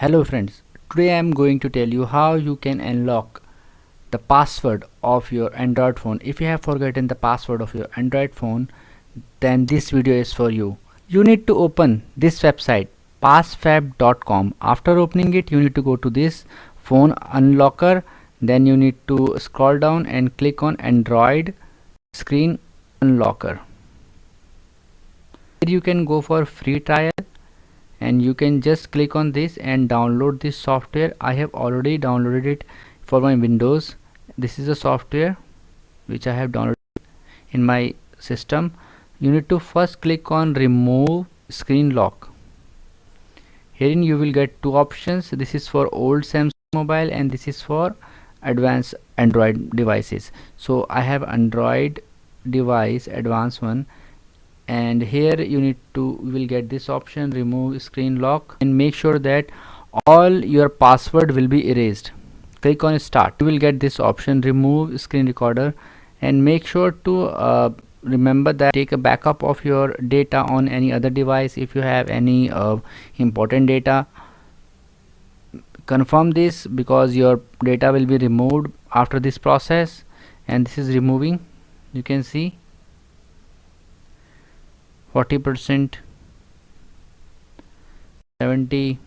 Hello friends, today I am going to tell you how you can unlock the password of your Android phone. If you have forgotten the password of your Android phone, then this video is for you. You need to open this website passfab.com. After opening it, you need to go to this phone unlocker. Then you need to scroll down and click on Android screen unlocker. Here you can go for free trial and you can just click on this and download this software. I have already downloaded it for my Windows. This is a software which I have downloaded in my system. You need to first click on remove screen lock. Herein you will get two options. This is for old Samsung mobile and this is for advanced Android devices. So I have Android device advanced one, and here you will get this option remove screen lock, and make sure that all your password will be erased. Click on start. You will get this option remove screen recorder, and make sure to remember that take a backup of your data on any other device. If you have any important data, confirm this because your data will be removed after this process. And this is removing, you can see 40%, 70,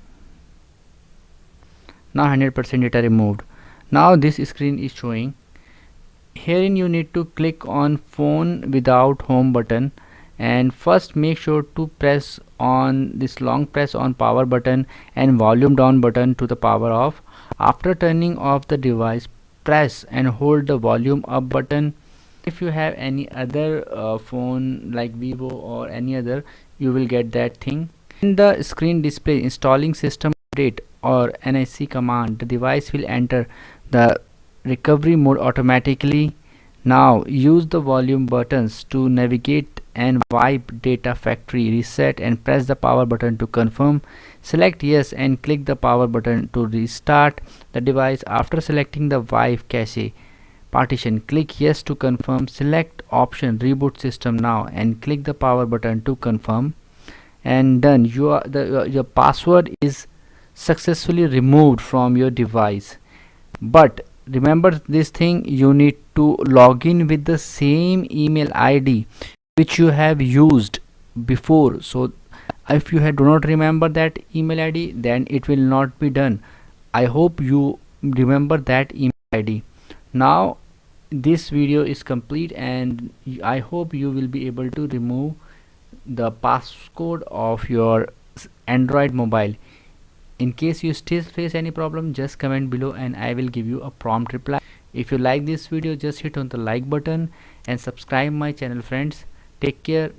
now 100% data removed. Now this screen is showing. Herein you need to click on phone without home button, and first make sure to press on this long press on power button and volume down button to the power off. After turning off the device, press and hold the volume up button. If you have any other phone like Vivo or any other, you will get that thing. In the screen display installing system update or NIC command, the device will enter the recovery mode automatically. Now use the volume buttons to navigate and wipe data factory reset, and press the power button to confirm. Select yes and click the power button to restart the device. After selecting the wipe cache partition, click yes to confirm. Select option reboot system now and click the power button to confirm, and done. Your password is successfully removed from your device. But remember this thing, you need to log in with the same email ID which you have used before. So if you do not remember that email ID, then it will not be done. I hope you remember that email ID. Now this video is complete, and I hope you will be able to remove the passcode of your Android mobile. In case you still face any problem, just comment below and I will give you a prompt reply. If you like this video, just hit on the like button and subscribe my channel friends. Take care.